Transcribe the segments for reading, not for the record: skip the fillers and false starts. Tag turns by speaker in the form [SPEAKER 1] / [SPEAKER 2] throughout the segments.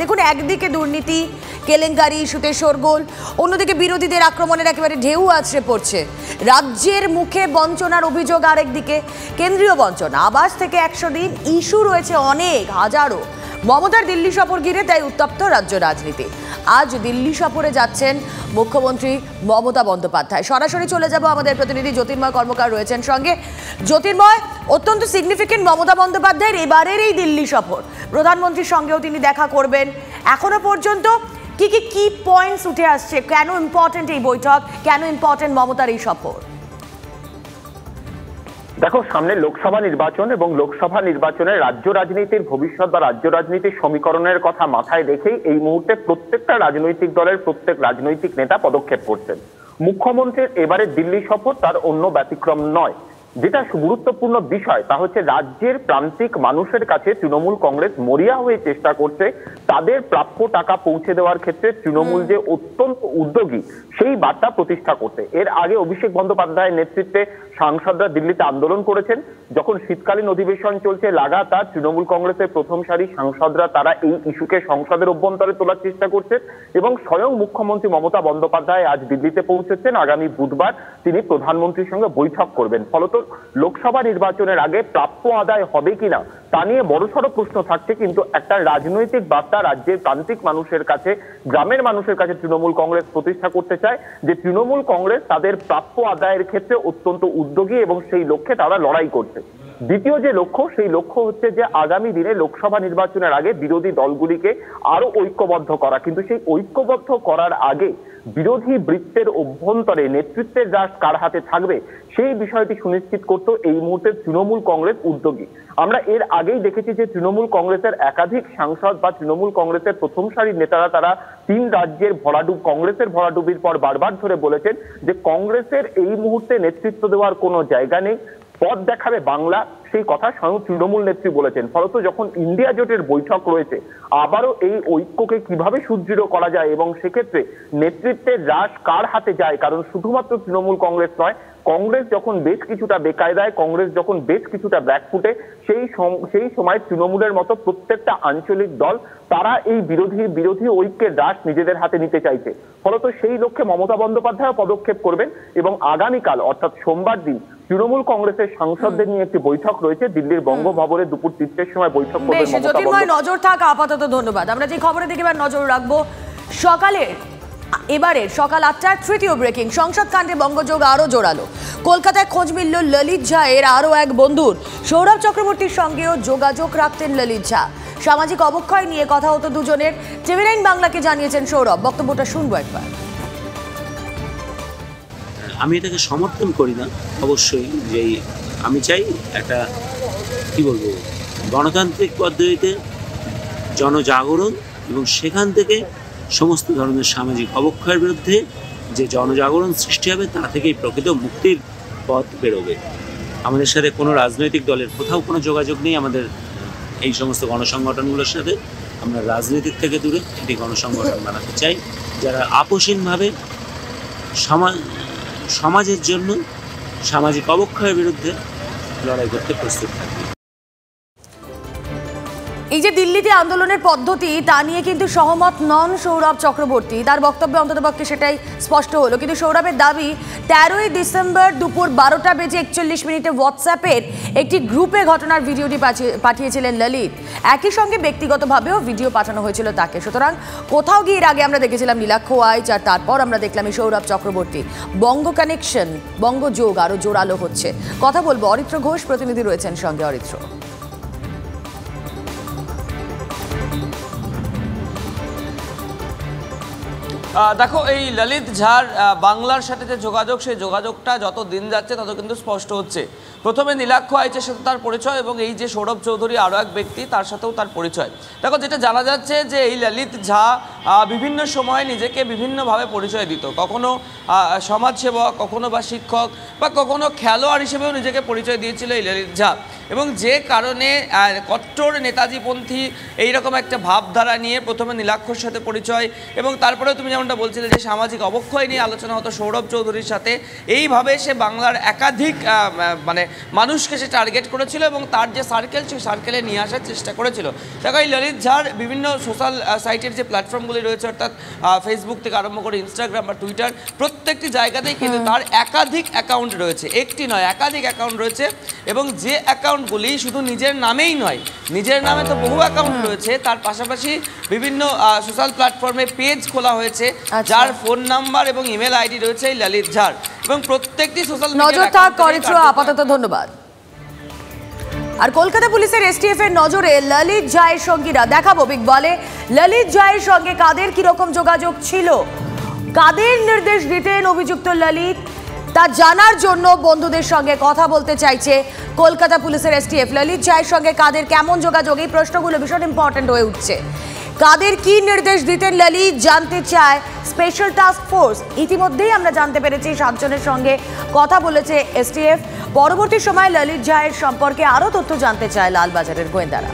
[SPEAKER 1] দেখুন, একদিকে দুর্নীতি কেলেঙ্কারি ইস্যুতে শোরগোল, অন্যদিকে বিরোধীদের আক্রমণের একেবারে ঢেউ আছড়ে পড়ছে। রাজ্যের মুখে বঞ্চনার অভিযোগ, আরেকদিকে কেন্দ্রীয় বঞ্চনা। আবাস থেকে 100 দিন ইস্যু রয়েছে অনেক, হাজারো। মমতার দিল্লি সফর ঘিরে তাই উত্তপ্ত রাজ্য রাজনীতি। আজ দিল্লি সফরে যাচ্ছেন মুখ্যমন্ত্রী মমতা বন্দ্যোপাধ্যায়। সরাসরি চলে যাব, আমাদের প্রতিনিধি জ্যোতির্ময় কর্মকার রয়েছেন সঙ্গে। জ্যোতির্ময়, অত্যন্ত সিগনিফিকেন্ট মমতা বন্দ্যোপাধ্যায়ের এবারের এই দিল্লি সফর, প্রধানমন্ত্রীর সঙ্গেও তিনি দেখা করবেন। এখনো পর্যন্ত কি পয়েন্টস উঠে আসছে? কেন ইম্পর্টেন্ট এই বৈঠক, কেন ইম্পর্টেন্ট মমতার এই সফর?
[SPEAKER 2] দেখো, সামনে লোকসভা নির্বাচন এবং লোকসভা নির্বাচনে রাজ্য রাজনীতির ভবিষ্যৎ বা রাজ্য রাজনীতির সমীকরণের কথা মাথায় রেখেই এই মুহূর্তে প্রত্যেকটা রাজনৈতিক দলের প্রত্যেক রাজনৈতিক নেতা পদক্ষেপ করছেন। মুখ্যমন্ত্রীর এবারে দিল্লি সফর তার অন্য ব্যতিক্রম নয়। যেটা গুরুত্বপূর্ণ বিষয় তা হচ্ছে রাজ্যের প্রান্তিক মানুষের কাছে তৃণমূল কংগ্রেস মরিয়া হয়ে চেষ্টা করছে তাদের প্রাপ্য টাকা পৌঁছে দেওয়ার ক্ষেত্রে তৃণমূল যে অত্যন্ত উদ্যোগী সেই বার্তা প্রতিষ্ঠা করতে। এর আগে অভিষেক বন্দ্যোপাধ্যায়ের নেতৃত্বে সাংসদরা দিল্লিতে আন্দোলন করেছেন। যখন শীতকালীন অধিবেশন চলছে লাগাতার, তৃণমূল কংগ্রেসের প্রথম সারি সাংসদরা তারা এই ইস্যুকে সংসদের অভ্যন্তরে তোলার চেষ্টা করছেন এবং স্বয়ং মুখ্যমন্ত্রী মমতা বন্দ্যোপাধ্যায় আজ দিল্লিতে পৌঁছেছেন। আগামী বুধবার তিনি প্রধানমন্ত্রীর সঙ্গে বৈঠক করবেন। ফলত লোকসভা নির্বাচনের আগে প্রাপ্য আদায় হবে কিনা তা নিয়ে বড়সড় প্রশ্ন থাকছে, কিন্তু একটা রাজনৈতিক বার্তা রাজ্যের প্রান্তিক মানুষের কাছে, গ্রামের মানুষের কাছে তৃণমূল কংগ্রেস প্রতিষ্ঠা করতে চায় যে তৃণমূল কংগ্রেস তাদের প্রাপ্য আদায়ের ক্ষেত্রে অত্যন্ত উদ্যোগী এবং সেই লক্ষ্যে তারা লড়াই করছে। দ্বিতীয় যে লক্ষ্য, সেই লক্ষ্য হচ্ছে যে আগামী দিনে লোকসভা নির্বাচনের আগে বিরোধী দলগুলিকে আরো ঐক্যবদ্ধ করা। কিন্তু সেই ঐক্যবদ্ধ করার আগে বিরোধী বৃত্তের অভ্যন্তরে নেতৃত্বের রাশ কার হাতে থাকবে সেই বিষয়টি সুনিশ্চিত করতে এই মুহূর্তে তৃণমূল কংগ্রেস উদ্যোগী। আমরা এর আগেই দেখেছি যে তৃণমূল কংগ্রেসের একাধিক সাংসদ বা তৃণমূল কংগ্রেসের প্রথম সারির নেতারা তারা 3 রাজ্যের কংগ্রেসের ভরাডুবির পর বারবার ধরে বলেছেন যে কংগ্রেসের এই মুহূর্তে নেতৃত্ব দেওয়ার কোনো জায়গা নেই, পথ দেখাবে বাংলা, সেই কথা স্বয়ং তৃণমূল নেত্রী বলেছেন। ফলত যখন ইন্ডিয়া জোটের বৈঠক রয়েছে, আবারও এই ঐক্যকে কিভাবে সুদৃঢ় করা যায় এবং সেক্ষেত্রে নেতৃত্বের রাশ কার হাতে যায়, কারণ শুধুমাত্র তৃণমূল কংগ্রেস নয়, কংগ্রেস যখন বেশ কিছুটা বেকায়দায়, কংগ্রেস যখন বেশ কিছুটা ব্যাকফুটে, সেই সময় তৃণমূলের মতো প্রত্যেকটা আঞ্চলিক দল তারা এই বিরোধী ঐক্যের রাশ নিজেদের হাতে নিতে চাইছে। ফলত সেই লক্ষ্যে মমতা বন্দ্যোপাধ্যায় পদক্ষেপ করবেন এবং আগামীকাল অর্থাৎ সোমবার দিন তৃণমূল কংগ্রেসের সাংসদদের নিয়ে একটি বৈঠক রয়েছে দিল্লির বঙ্গভবনে। দুপুর 3টের সময় বৈঠক করবেন মমতা বন্দ্যোপাধ্যায়।
[SPEAKER 1] নজর থাক আপাতত, ধন্যবাদ। আমরা যে খবরে দেখে নজর রাখবো এবারের সকাল 8টার তৃতীয় ব্রেকিং সংসদ কাণ্ডে বঙ্গযোগ আরো জোরালো। কলকাতায় খোঁজ মিলল ললিত ঝা এর আরো এক বন্ধুর। সৌরভ চক্রবর্তীর সঙ্গেও যোগাযোগ রাখতেন ললিত ঝা। সামাজিক অবক্ষয় নিয়ে কথা হতো দুজনের। TV9 বাংলাকে জানিয়েছেন সৌরভ। বক্তব্যটা শুনবো একবার।
[SPEAKER 3] আমি এটাকে সমর্থন করি না অবশ্যই, যে আমি চাই একটা গণতান্ত্রিক পদ্ধতিতে জনজাগরণ এবং সেখান থেকে সমস্ত ধরনের সামাজিক অবক্ষয়ের বিরুদ্ধে যে জনজাগরণ সৃষ্টি হবে তা থেকেই প্রকৃত মুক্তির পথ বেরোবে। আমাদের সাথে কোনো রাজনৈতিক দলের কোথাও কোনো যোগাযোগ নেই। আমাদের এই সমস্ত গণসংগঠনগুলোর সাথে আমরা রাজনীতির থেকে দূরে একটি গণসংগঠন বানাতে চাই যারা আপোষহীনভাবে সমাজের জন্য সামাজিক অবক্ষয়ের বিরুদ্ধে লড়াই করতে প্রস্তুত থাকবে।
[SPEAKER 1] এই যে দিল্লিতে আন্দোলনের পদ্ধতি তা নিয়ে কিন্তু সহমত নন সৌরভ চক্রবর্তী। তার বক্তব্যে অন্ততপক্ষে সেটাই স্পষ্ট হলো। কিন্তু সৌরভের দাবি 13ই ডিসেম্বর দুপুর 12:41 হোয়াটসঅ্যাপের একটি গ্রুপে ঘটনার ভিডিওটি পাঠিয়েছিলেন ললিত। একই সঙ্গে ব্যক্তিগতভাবেও ভিডিও পাঠানো হয়েছিল তাকে। সুতরাং কোথাও গিয়ে এর আগে আমরা দেখেছিলাম নীলাক্ষো আইচ, আর তারপর আমরা দেখলাম এই সৌরভ চক্রবর্তী। বঙ্গ কানেকশন, বঙ্গযোগ আরো জোরালো হচ্ছে। কথা বলবো, অরিত্র ঘোষ প্রতিনিধি রয়েছেন সঙ্গে। অরিত্র,
[SPEAKER 4] দেখো, এই ললিত ঝার বাংলার সাথে যে যোগাযোগ, সেই যোগাযোগটা যত দিন যাচ্ছে তত কিন্তু স্পষ্ট হচ্ছে। প্রথমে নীলাক্ষো আইচের সাথে তার পরিচয় এবং এই যে সৌরভ চৌধুরী আরও এক ব্যক্তি, তার সাথেও তার পরিচয়। দেখো, যেটা জানা যাচ্ছে যে এই ললিত ঝা বিভিন্ন সময় নিজেকে বিভিন্নভাবে পরিচয় দিত, কখনো সমাজসেবক, কখনো বা শিক্ষক, বা কখনো খেলোয়াড় হিসেবেও নিজেকে পরিচয় দিয়েছিল এই ললিত ঝা। এবং যে কারণে কট্টর নেতাজিপন্থী এইরকম একটা ভাবধারা নিয়ে প্রথমে নীলাক্ষর সাথে পরিচয়, এবং তারপরেও তুমি যেমনটা বলছিলে যে সামাজিক অবক্ষয় নিয়ে আলোচনা হতো সৌরভ চৌধুরীর সাথে। এইভাবে সে বাংলার একাধিক মানে মানুষকে সে টার্গেট করেছিল এবং তার যে সার্কেল সেই সার্কেলে নিয়ে আসার চেষ্টা করেছিল। দেখো এই ললিত ঝার বিভিন্ন সোশ্যাল সাইটের যে প্ল্যাটফর্মগুলি রয়েছে, অর্থাৎ ফেসবুক থেকে আরম্ভ করে ইনস্টাগ্রাম বা টুইটার, প্রত্যেকটি জায়গাতেই কিন্তু তার একাধিক অ্যাকাউন্ট রয়েছে, একটি নয় একাধিক অ্যাকাউন্ট রয়েছে। এবং যে অ্যাকাউন্টগুলি শুধু নিজের নামেই নয়, নিজের নামে তো বহু অ্যাকাউন্ট রয়েছে, তার পাশাপাশি বিভিন্ন সোশ্যাল প্ল্যাটফর্মে পেজ খোলা হয়েছে যার ফোন নাম্বার এবং ইমেল আইডি রয়েছে এই ললিত ঝার, এবং প্রত্যেকটি সোশ্যাল
[SPEAKER 1] নজরদারি করেছো। আপাতত ধন্যবাদ। আর কলকাতা পুলিশের এসটিএফ এর নজরে ললিত ঝায়ের সঙ্গীরা, দেখাবো বিগ বলে ললিত ঝায়ের সঙ্গে কাদের কিরকম যোগাযোগ ছিল, কাদের নির্দেশ দিতেন অভিযুক্ত ললিত, তা জানার জন্য বন্ধুদের সঙ্গে কথা বলতে চাইছে কলকাতা পুলিশের এসটিএফ। ললিত ঝায়ের সঙ্গে কাদের কেমন যোগাযোগ, এই প্রশ্নগুলো ভীষণ ইম্পর্টেন্ট হয়ে উঠছে। কাদের কি নির্দেশ দিতেন ললিত জানতে চায় স্পেশাল টাস্ক ফোর্স। ইতিমধ্যেই আমরা জানতে পেরেছি 7 জনের সঙ্গে কথা বলেছে এসটিএফ। পরবর্তী সময় ললিত ঝায়ের সম্পর্কে আরও তথ্য জানতে চায় লালবাজারের গোয়েন্দারা।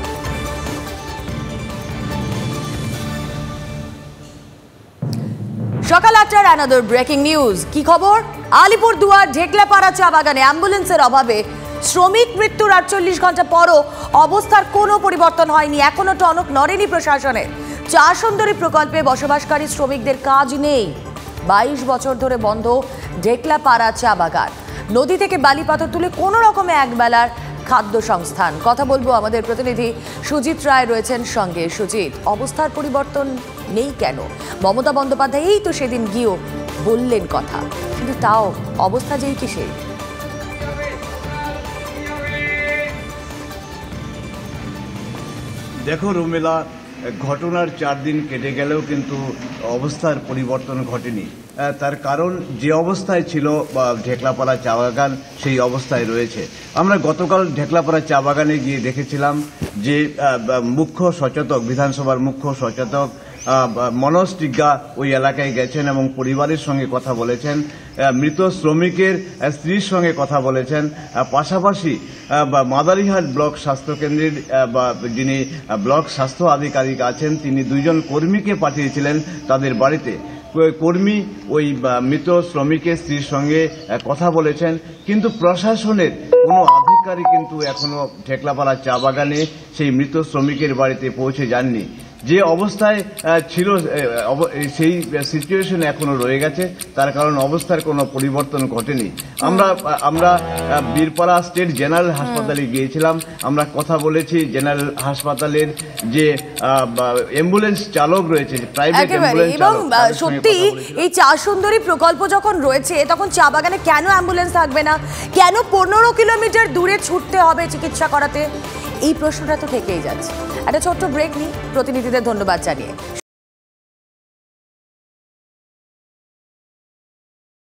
[SPEAKER 1] সকাল 8টার অ্যানাদার ব্রেকিং নিউজ। কি খবর? আলিপুরদুয়ার ঢেকলাপাড়া চা বাগানে অ্যাম্বুলেন্সের অভাবে শ্রমিক মৃত্যুর 48 ঘন্টা পরও অবস্থার কোনো পরিবর্তন হয়নি। এখনো টনক নড়েনি প্রশাসনের। চা সুন্দরী প্রকল্পে বসবাসকারী শ্রমিকদের কাজ নেই। 22 বছর ধরে বন্ধ ঢেকলাপাড়া চা বাগান। নদী থেকে বালি পাথর তুলে কোনো রকমে একবেলার খাদ্য সংস্থান। কথা বলবো, আমাদের প্রতিনিধি সুজিত রায় রয়েছেন সঙ্গে। সুজিত, অবস্থার পরিবর্তন নেই কেন? মমতা বন্দ্যোপাধ্যায় এই তো সেদিন গিয়েও বললেন কথা, কিন্তু তাও অবস্থা যেই কি সেই।
[SPEAKER 5] দেখো রুমেলা, ঘটনার 4 দিন কেটে গেলেও কিন্তু অবস্থার পরিবর্তন ঘটেনি। তার কারণ যে অবস্থায় ছিল ঢেকলাপাড়া চা বাগান সেই অবস্থায় রয়েছে। আমরা গতকাল ঢেকলাপাড়া চা বাগানে গিয়ে দেখেছিলাম যে মুখ্য সচেতক, বিধানসভার মুখ্য সচেতক মনোজ টিগ্গা ওই এলাকায় গেছেন এবং পরিবারের সঙ্গে কথা বলেছেন, মৃত শ্রমিকের স্ত্রীর সঙ্গে কথা বলেছেন। পাশাপাশি মাদারিহাট ব্লক স্বাস্থ্যকেন্দ্রের যিনি ব্লক স্বাস্থ্য আধিকারিক আছেন তিনি 2 জন কর্মীকে পাঠিয়েছিলেন তাদের বাড়িতে। কর্মী ওই মৃত শ্রমিকের স্ত্রীর সঙ্গে কথা বলেছেন, কিন্তু প্রশাসনের কোনো আধিকারিক কিন্তু এখনো ঢেকলাপাড়া চা বাগানে সেই মৃত শ্রমিকের বাড়িতে পৌঁছে যাননি। যে অবস্থায় ছিল সেই সিচুয়েশন এখনো রয়ে গেছে, তার কারণ অবস্থার কোনো পরিবর্তন ঘটেনি। আমরা বীরপাড়া স্টেট জেনারেল হাসপাতালে গিয়েছিলাম, আমরা কথা বলেছি জেনারেল হাসপাতালের যে অ্যাম্বুলেন্স চালক রয়েছে, প্রাইভেট অ্যাম্বুলেন্স চালক। এবং
[SPEAKER 1] সত্যি এই চা সুন্দরী প্রকল্প যখন রয়েছে তখন চা বাগানে কেন অ্যাম্বুলেন্স থাকবে না? কেন 15 কিলোমিটার দূরে ছুটতে হবে চিকিৎসা করাতে? এই প্রশ্নটা তো থেকেই যাচ্ছে। একটা ছোট্ট ব্রেক নিই, প্রতিনিধিদের ধন্যবাদ জানিয়ে।